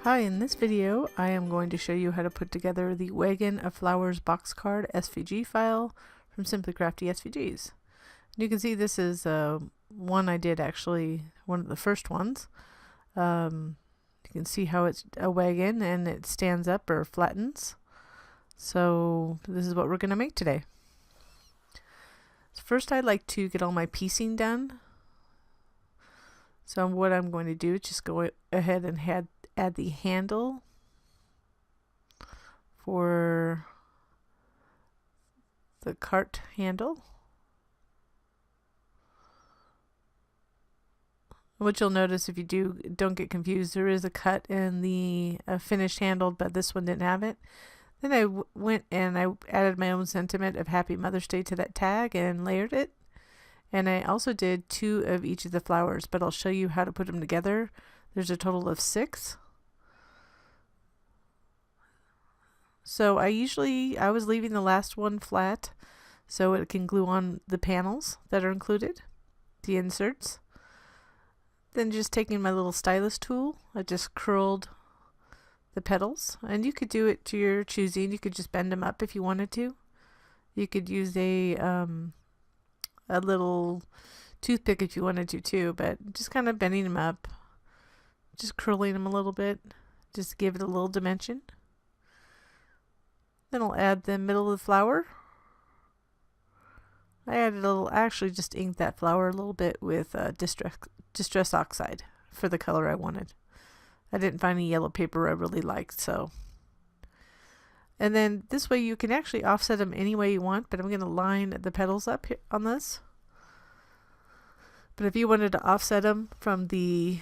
Hi, in this video I am going to show you how to put together the Wagon of Flowers box card SVG file from Simply Crafty SVGs. You can see this is one I did actually, one of the first ones. You can see how it's a wagon and it stands up or flattens. So this is what we're going to make today. So first I'd like to get all my piecing done. So what I'm going to do is just go ahead and add the handle for the cart handle. What you'll notice if you don't get confused, there is a cut in the finished handle, but this one didn't have it. Then I went and I added my own sentiment of Happy Mother's Day to that tag and layered it. And I also did 2 of each of the flowers, but I'll show you how to put them together. There's a total of 6. So I was leaving the last one flat so it can glue on the panels that are included, the inserts. Then just taking my little stylus tool, I just curled the petals, and you could do it to your choosing. You could just bend them up if you wanted to. You could use a little toothpick if you wanted to too, but just kind of bending them up, just curling them a little bit, just to give it a little dimension. Then I'll add the middle of the flower. I actually just inked that flower a little bit with Distress Oxide for the color I wanted. I didn't find any yellow paper I really liked, so. And then this way you can actually offset them any way you want, but I'm going to line the petals up here on this. But if you wanted to offset them from the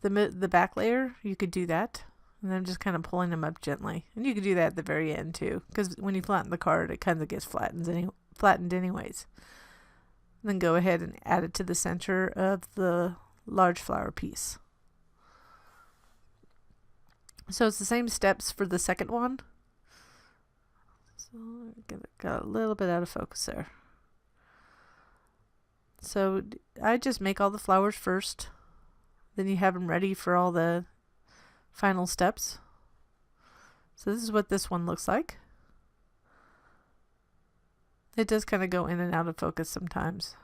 back layer, you could do that. And I'm just kind of pulling them up gently. And you could do that at the very end too, because when you flatten the card, it kind of gets flattened anyways. And then go ahead and add it to the center of the large flower piece. So it's the same steps for the second one. So got a little bit out of focus there. So I just make all the flowers first. Then you have them ready for all the final steps. So this is what this one looks like. It does kind of go in and out of focus sometimes.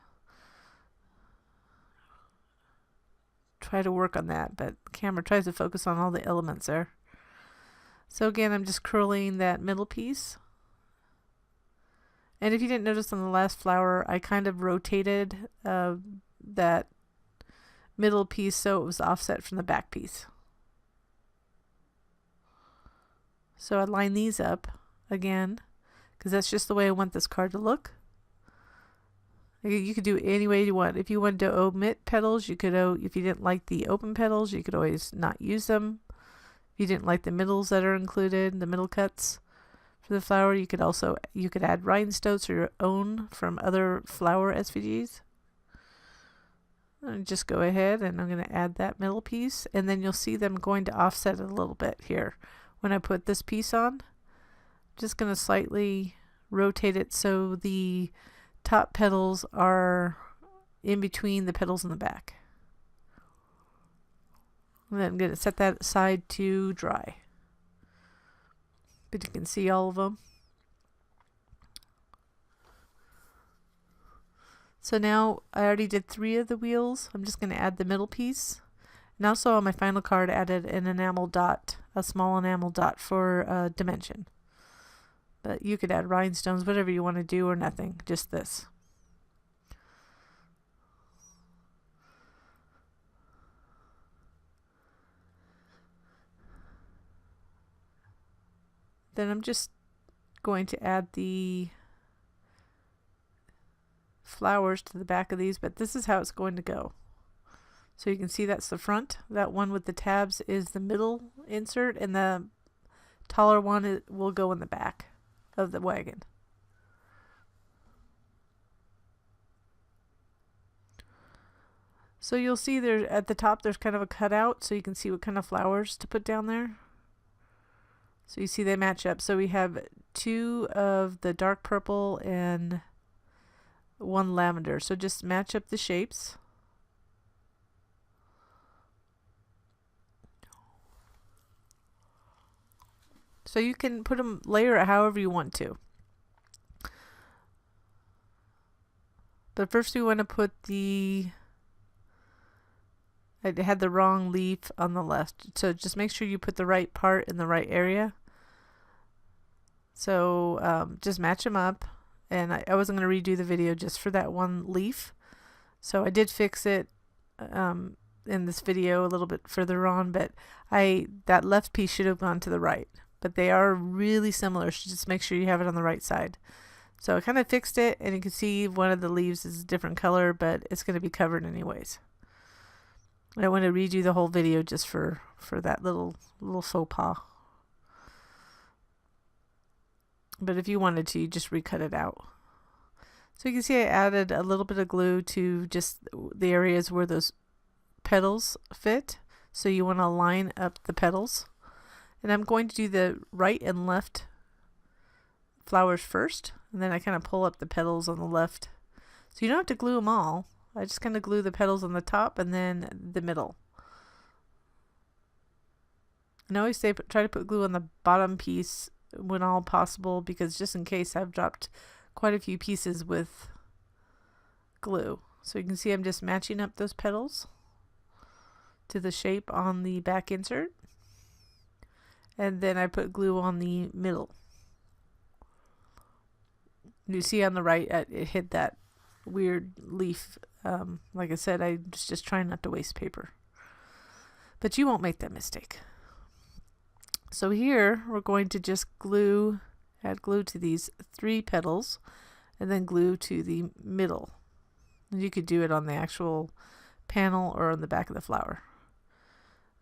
Try to work on that, but the camera tries to focus on all the elements there. So again, I'm just curling that middle piece. And if you didn't notice on the last flower, I kind of rotated that middle piece so it was offset from the back piece. So I line these up again, because that's just the way I want this card to look. You could do it any way you want. If you wanted to omit petals, you could. If you didn't like the open petals, you could always not use them. If you didn't like the middles that are included, the middle cuts for the flower, you could add rhinestones or your own from other flower SVGs. And just go ahead, and I'm going to add that middle piece, and then you'll see them going to offset it a little bit here. When I put this piece on, I'm just going to slightly rotate it so the top petals are in between the petals in the back. And then I'm going to set that aside to dry. But you can see all of them. So now I already did 3 of the wheels. I'm just going to add the middle piece. And also on my final card, added an enamel dot, a small enamel dot for dimension. But you could add rhinestones, whatever you want to do, or nothing, just this. Then I'm just going to add the flowers to the back of these, but this is how it's going to go. So you can see that's the front. That one with the tabs is the middle insert, and the taller one will go in the back of the wagon. So you'll see there at the top there's kind of a cutout, so you can see what kind of flowers to put down there. So you see they match up. So we have 2 of the dark purple and 1 lavender. So just match up the shapes. So you can put them, layer it however you want to. But first we want to put I had the wrong leaf on the left. So just make sure you put the right part in the right area. So just match them up. And I wasn't going to redo the video just for that one leaf. So I did fix it in this video a little bit further on, but that left piece should have gone to the right. But they are really similar, so just make sure you have it on the right side. So I kind of fixed it, and you can see one of the leaves is a different color, but it's going to be covered anyways. I want to redo the whole video just for that little faux pas. But if you wanted to, you just recut it out. So you can see I added a little bit of glue to just the areas where those petals fit. So you want to line up the petals. And I'm going to do the right and left flowers first. And then I kind of pull up the petals on the left. So you don't have to glue them all. I just kind of glue the petals on the top and then the middle. And I always say try to put glue on the bottom piece when all possible, because just in case I've dropped quite a few pieces with glue. So you can see I'm just matching up those petals to the shape on the back insert, and then I put glue on the middle. You see on the right it hit that weird leaf. Like I said, I was just trying not to waste paper, but you won't make that mistake. So here we're going to just add glue to these 3 petals, and then glue to the middle. And you could do it on the actual panel or on the back of the flower.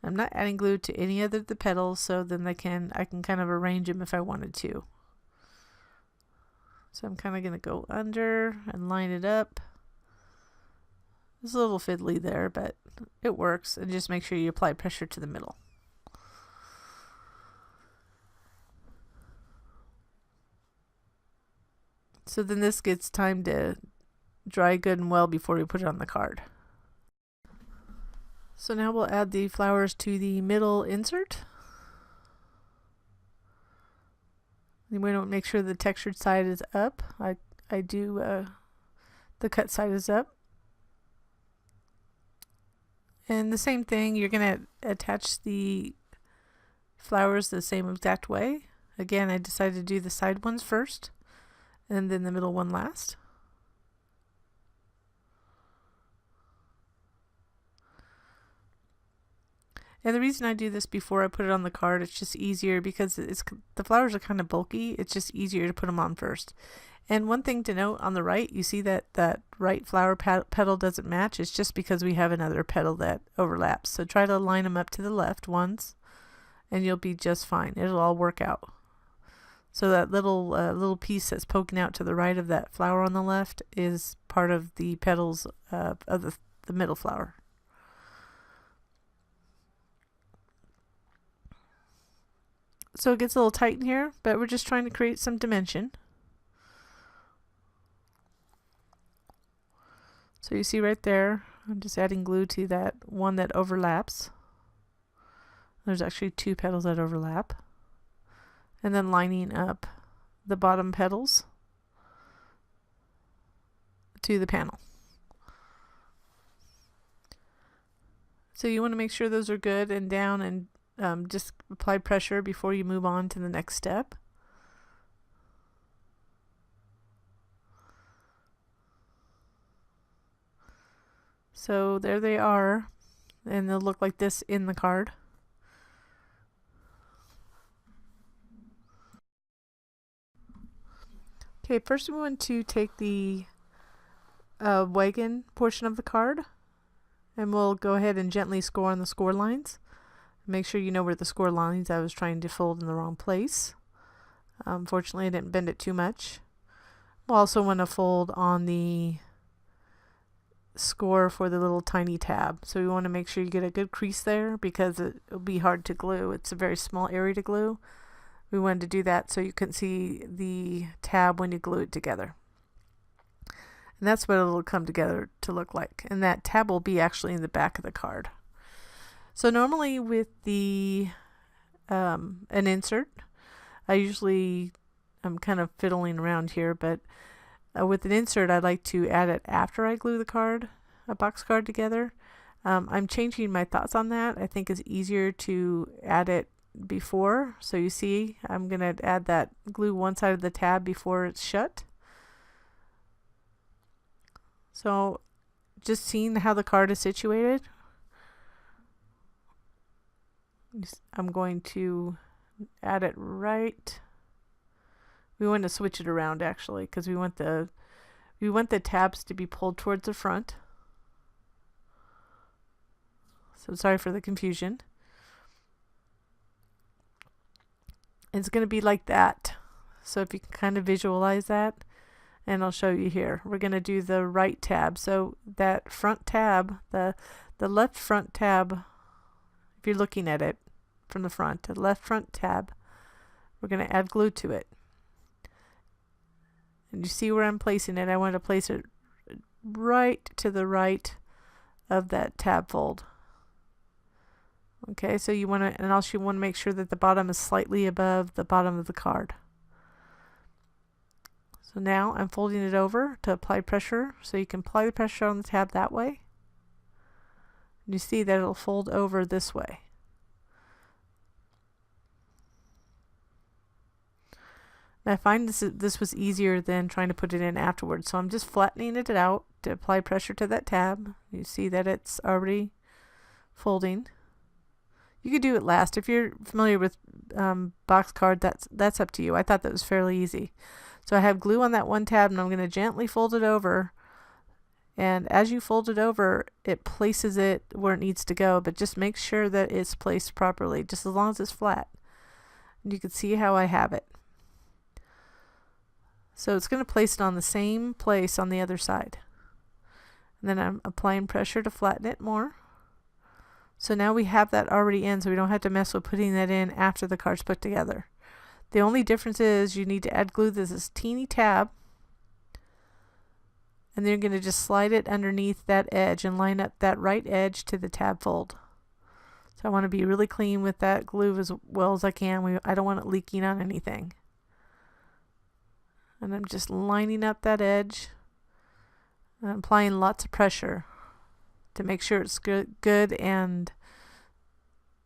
I'm not adding glue to any other of the petals, so then I can kind of arrange them if I wanted to. So I'm kind of going to go under and line it up. It's a little fiddly there, but it works. And just make sure you apply pressure to the middle. So then this gets time to dry good and well before we put it on the card. So now we'll add the flowers to the middle insert. And we want to make sure the textured side is up. I do the cut side is up. And the same thing, you're going to attach the flowers the same exact way. Again, I decided to do the side ones first, and then the middle one last. And the reason I do this before I put it on the card, it's just easier because the flowers are kind of bulky. It's just easier to put them on first. And one thing to note on the right, you see that right flower petal doesn't match. It's just because we have another petal that overlaps. So try to line them up to the left once, and you'll be just fine. It'll all work out. So that little piece that's poking out to the right of that flower on the left is part of the petals of the middle flower. So it gets a little tight in here, but we're just trying to create some dimension. So you see right there, I'm just adding glue to that one that overlaps. There's actually 2 petals that overlap. And then lining up the bottom petals to the panel. So you want to make sure those are good and down, and just apply pressure before you move on to the next step. So there they are, and they'll look like this in the card. Okay, first we want to take the wagon portion of the card, and we'll go ahead and gently score on the score lines. Make sure you know where the score lines. I was trying to fold in the wrong place. Fortunately, I didn't bend it too much. We'll also want to fold on the score for the little tiny tab. So we want to make sure you get a good crease there because it'll be hard to glue. It's a very small area to glue. We wanted to do that so you can see the tab when you glue it together. And that's what it'll come together to look like. And that tab will be actually in the back of the card. So normally with an insert, I'm kind of fiddling around here, but with an insert, I like to add it after I glue a box card together. I'm changing my thoughts on that. I think it's easier to add it before. So you see, I'm going to add that glue one side of the tab before it's shut. So just seeing how the card is situated, I'm going to add it right. We want to switch it around actually, because we want the tabs to be pulled towards the front. So sorry for the confusion. It's going to be like that. So if you can kind of visualize that, and I'll show you here. We're going to do the right tab. So that front tab, the left front tab, if you're looking at it from the front, the left front tab, we're going to add glue to it. And you see where I'm placing it. I want to place it right to the right of that tab fold. Okay, so you want to, and also you want to make sure that the bottom is slightly above the bottom of the card. So now I'm folding it over to apply pressure, so you can apply the pressure on the tab that way. And you see that it'll fold over this way. And I find this was easier than trying to put it in afterwards, so I'm just flattening it out to apply pressure to that tab. You see that it's already folding. You could do it last. If you're familiar with box card, that's up to you. I thought that was fairly easy. So I have glue on that one tab, and I'm going to gently fold it over. And as you fold it over, it places it where it needs to go, but just make sure that it's placed properly, just as long as it's flat. And you can see how I have it. So it's going to place it on the same place on the other side. And then I'm applying pressure to flatten it more. So now we have that already in, so we don't have to mess with putting that in after the card's put together. The only difference is you need to add glue to this teeny tab, and then you're going to just slide it underneath that edge and line up that right edge to the tab fold. So I want to be really clean with that glue as well as I can. I don't want it leaking on anything. And I'm just lining up that edge and applying lots of pressure to make sure it's good and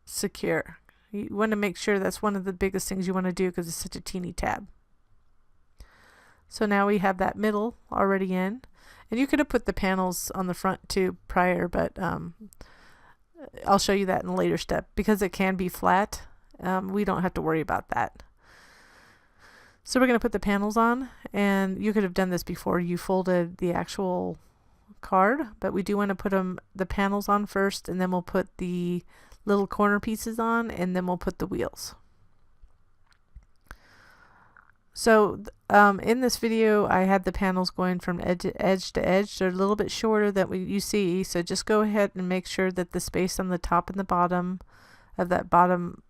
secure. You want to make sure that's one of the biggest things you want to do because it's such a teeny tab. So now we have that middle already in. And you could have put the panels on the front too prior, but I'll show you that in a later step. Because it can be flat, we don't have to worry about that. So we're going to put the panels on, and you could have done this before you folded the actual card, but we do want to put the panels on first, and then we'll put the little corner pieces on, and then we'll put the wheels. So in this video, I had the panels going from edge to edge. They're a little bit shorter than what you see, so just go ahead and make sure that the space on the top and the bottom of that bottom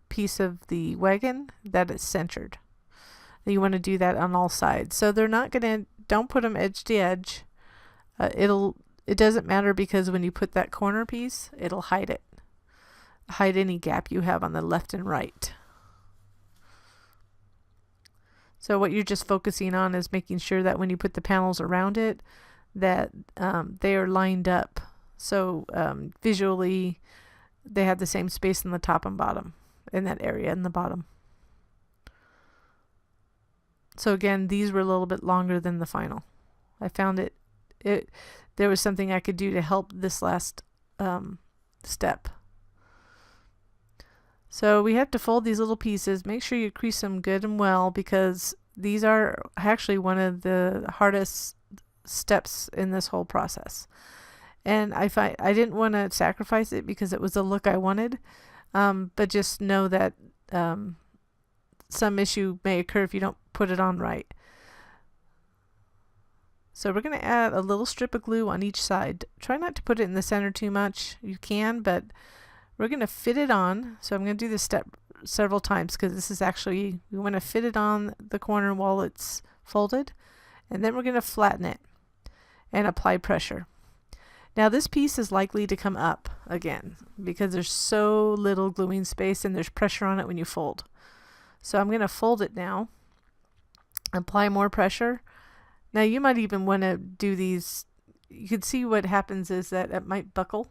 piece of the wagon, that it's centered. You want to do that on all sides. So they're not going to, don't put them edge to edge. It doesn't matter, because when you put that corner piece, it'll hide it. Hide any gap you have on the left and right. So what you're just focusing on is making sure that when you put the panels around it, that they are lined up. So visually, they have the same space in the top and bottom, in that area in the bottom. So again, these were a little bit longer than the final. I found there was something I could do to help this last step. So we have to fold these little pieces. Make sure you crease them good and well, because these are actually one of the hardest steps in this whole process. And I didn't want to sacrifice it because it was the look I wanted, but just know that some issue may occur if you don't put it on right. So we're going to add a little strip of glue on each side. Try not to put it in the center too much. You can, but we're going to fit it on. So I'm going to do this step several times, because this is actually, we want to fit it on the corner while it's folded, and then we're going to flatten it and apply pressure. Now this piece is likely to come up again because there's so little gluing space and there's pressure on it when you fold. So I'm going to fold it now, apply more pressure. Now you might even want to do these. You can see what happens is that it might buckle,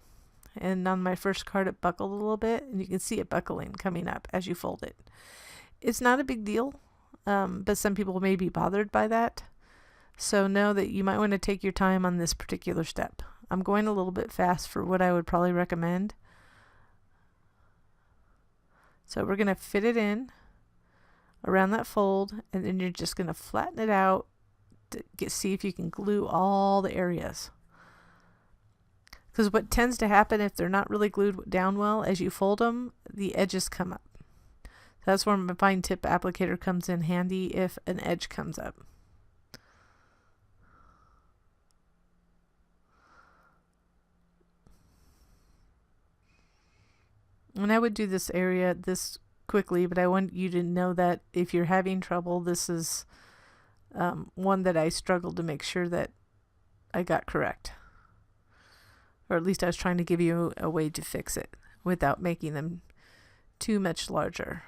and on my first card it buckled a little bit, and you can see it buckling coming up as you fold it. It's not a big deal, but some people may be bothered by that. So know that you might want to take your time on this particular step. I'm going a little bit fast for what I would probably recommend. So we're going to fit it in around that fold, and then you're just going to flatten it out to see if you can glue all the areas. Because what tends to happen if they're not really glued down well, as you fold them, the edges come up. That's where my fine tip applicator comes in handy if an edge comes up. And I would do this area this quickly, but I want you to know that if you're having trouble, this is one that I struggled to make sure that I got correct. Or at least I was trying to give you a way to fix it without making them too much larger.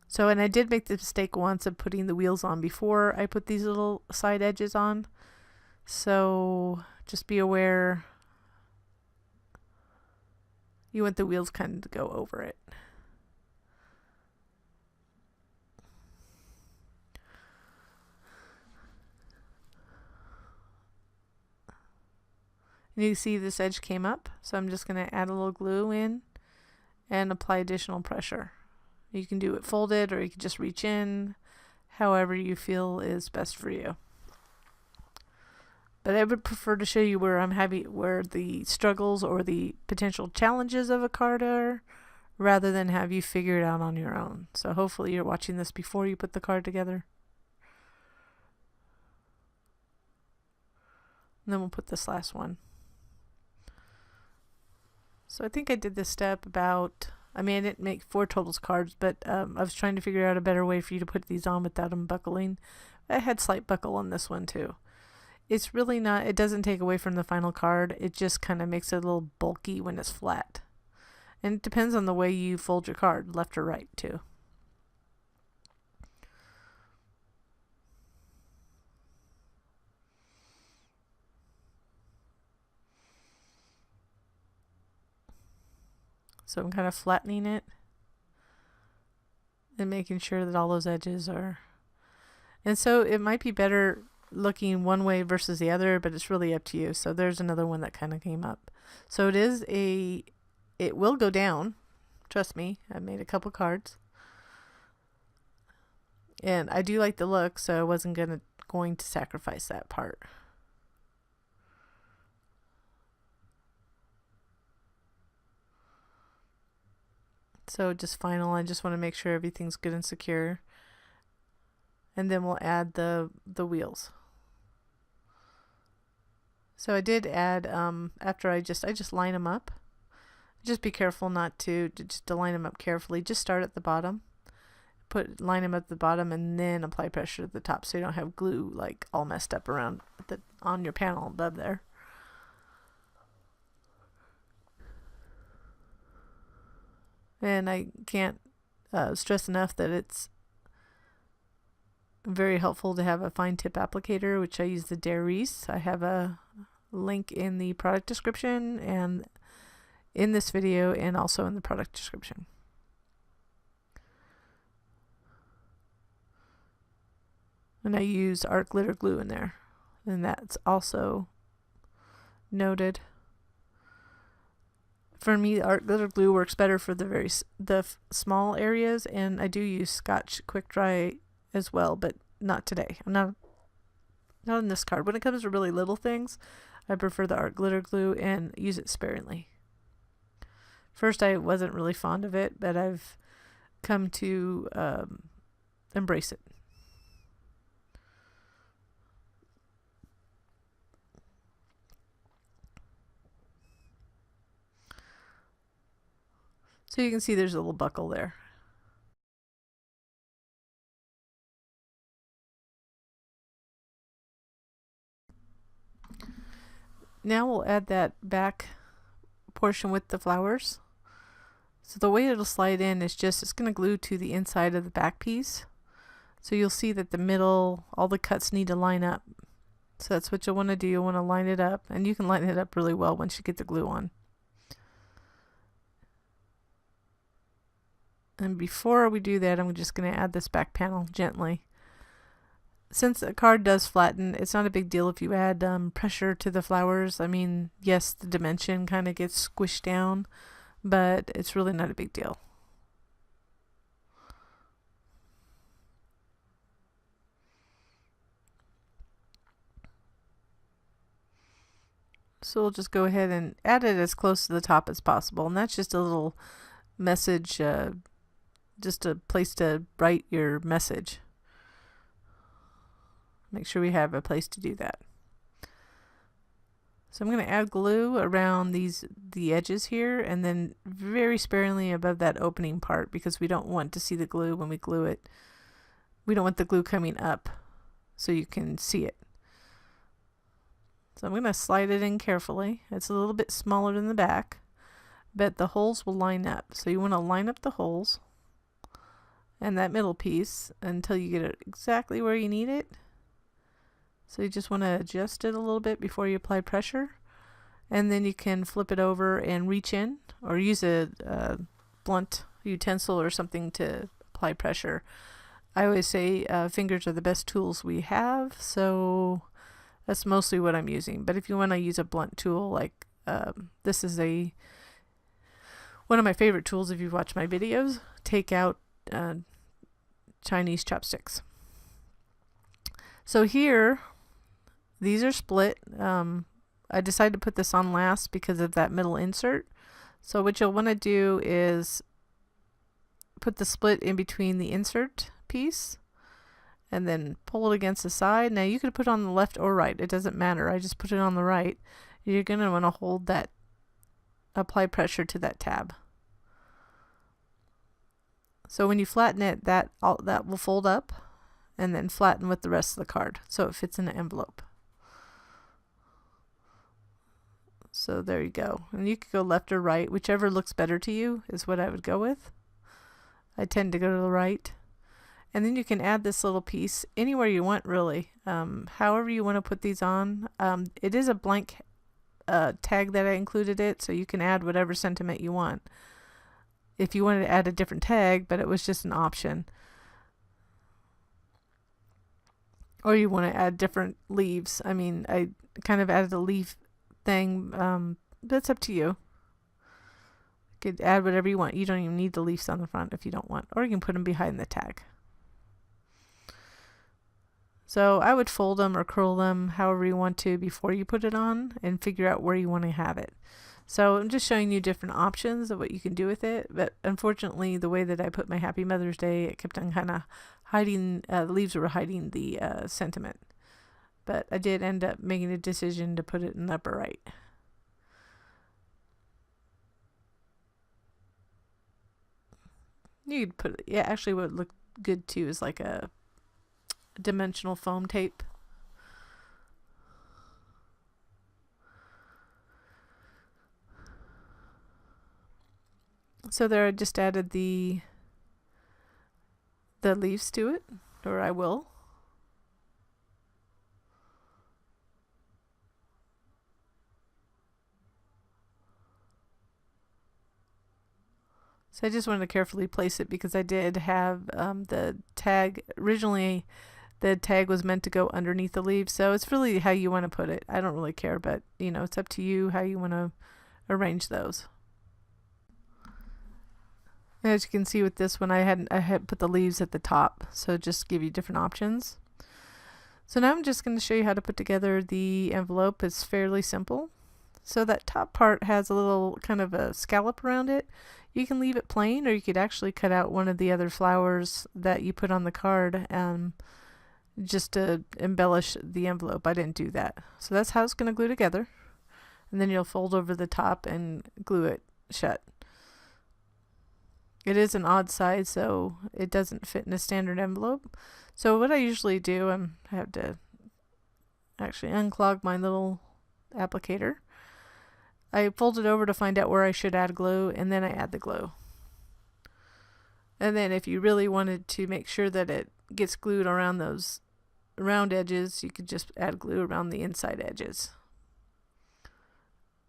So, and I did make the mistake once of putting the wheels on before I put these little side edges on. So just be aware you want the wheels kind of to go over it. And you see this edge came up, so I'm just going to add a little glue in and apply additional pressure. You can do it folded, or you can just reach in, however you feel is best for you. But I would prefer to show you where the struggles or the potential challenges of a card are, rather than have you figure it out on your own. So hopefully you're watching this before you put the card together. And then we'll put this last one. So I think I did this step about, I didn't make 4 totals cards, but I was trying to figure out a better way for you to put these on without them buckling. I had slight buckle on this one too. It's really not, it doesn't take away from the final card. It just kind of makes it a little bulky when it's flat. And it depends on the way you fold your card, left or right too. So I'm kind of flattening it and making sure that all those edges are. And so it might be better looking one way versus the other, but it's really up to you. So there's another one that kind of came up. So it will go down. Trust me, I made a couple cards. And I do like the look, so I wasn't going to sacrifice that part. So just final, I just want to make sure everything's good and secure. And then we'll add the wheels. So I did add, after I just line them up. Just be careful not to line them up carefully. Just start at the bottom. Line them at the bottom and then apply pressure at the top, so you don't have glue like all messed up around on your panel above there. And I can't stress enough that it's very helpful to have a fine tip applicator, which I use the Der Riese. I have a link in the product description and in this video, and also in the product description. And I use art glitter glue in there, and that's also noted. For me, art glitter glue works better for the small areas, and I do use Scotch Quick Dry as well, but not today. I'm not in this card. When it comes to really little things, I prefer the art glitter glue and use it sparingly. First, I wasn't really fond of it, but I've come to embrace it. So you can see there's a little buckle there. Now we'll add that back portion with the flowers. So the way it'll slide in is just, it's going to glue to the inside of the back piece. So you'll see that the middle, all the cuts need to line up. So that's what you'll want to do. You'll want to line it up, and you can line it up really well once you get the glue on. And before we do that, I'm just going to add this back panel gently. Since the card does flatten, it's not a big deal if you add pressure to the flowers. I mean, yes, the dimension kind of gets squished down, but it's really not a big deal. So we'll just go ahead and add it as close to the top as possible. And that's just a little message, just a place to write your message. Make sure we have a place to do that. So I'm going to add glue around the edges here, and then very sparingly above that opening part, because we don't want to see the glue when we glue it. We don't want the glue coming up so you can see it. So I'm going to slide it in carefully. It's a little bit smaller than the back, but the holes will line up. So you want to line up the holes and that middle piece until you get it exactly where you need it. So you just want to adjust it a little bit before you apply pressure, and then you can flip it over and reach in, or use a blunt utensil or something to apply pressure. I always say fingers are the best tools we have, so that's mostly what I'm using. But if you want to use a blunt tool, like this is one of my favorite tools if you watch my videos, take out Chinese chopsticks. So here, these are split. I decided to put this on last because of that middle insert. So what you'll want to do is put the split in between the insert piece and then pull it against the side. Now you could put it on the left or right. It doesn't matter. I just put it on the right. You're going to want to hold that, apply pressure to that tab. So when you flatten it, that will fold up and then flatten with the rest of the card so it fits in the envelope. So there you go. And you could go left or right. Whichever looks better to you is what I would go with. I tend to go to the right. And then you can add this little piece anywhere you want, really. However you want to put these on. It is a blank tag that I included it, so you can add whatever sentiment you want. If you wanted to add a different tag, but it was just an option. Or you want to add different leaves. I mean, I kind of added a leaf thing. That's up to you. You could add whatever you want. You don't even need the leaves on the front if you don't want. Or you can put them behind the tag. So I would fold them or curl them however you want to before you put it on, and figure out where you want to have it. So I'm just showing you different options of what you can do with it. But unfortunately, the way that I put my Happy Mother's Day, it kept on kind of hiding, the leaves were hiding the sentiment. But I did end up making a decision to put it in the upper right. You could put, yeah, actually what would look good too is like a dimensional foam tape. So there I just added the leaves to it, or I will. So I just wanted to carefully place it because I did have the tag. Originally, the tag was meant to go underneath the leaves, so it's really how you want to put it. I don't really care, but you know, it's up to you how you want to arrange those. As you can see with this one, I had put the leaves at the top, so just give you different options. So now I'm just going to show you how to put together the envelope. It's fairly simple. So that top part has a little kind of a scallop around it. You can leave it plain, or you could actually cut out one of the other flowers that you put on the card just to embellish the envelope. I didn't do that. So that's how it's going to glue together. And then you'll fold over the top and glue it shut. It is an odd size, so it doesn't fit in a standard envelope. So what I usually do, I have to actually unclog my little applicator. I fold it over to find out where I should add glue, and then I add the glue. And then if you really wanted to make sure that it gets glued around those round edges, you could just add glue around the inside edges.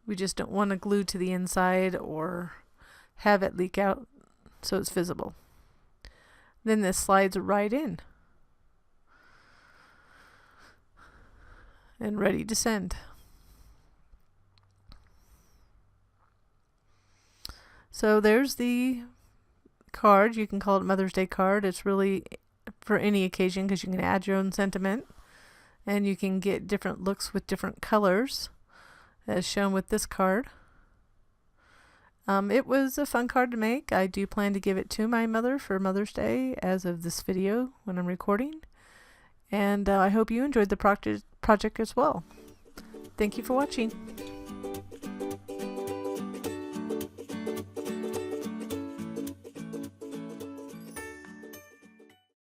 We just don't want to glue to the inside or have it leak out so it's visible. Then this slides right in and ready to send. So there's the card. You can call it Mother's Day card. It's really for any occasion because you can add your own sentiment and you can get different looks with different colors as shown with this card. It was a fun card to make. I do plan to give it to my mother for Mother's Day as of this video when I'm recording. And I hope you enjoyed the project as well. Thank you for watching.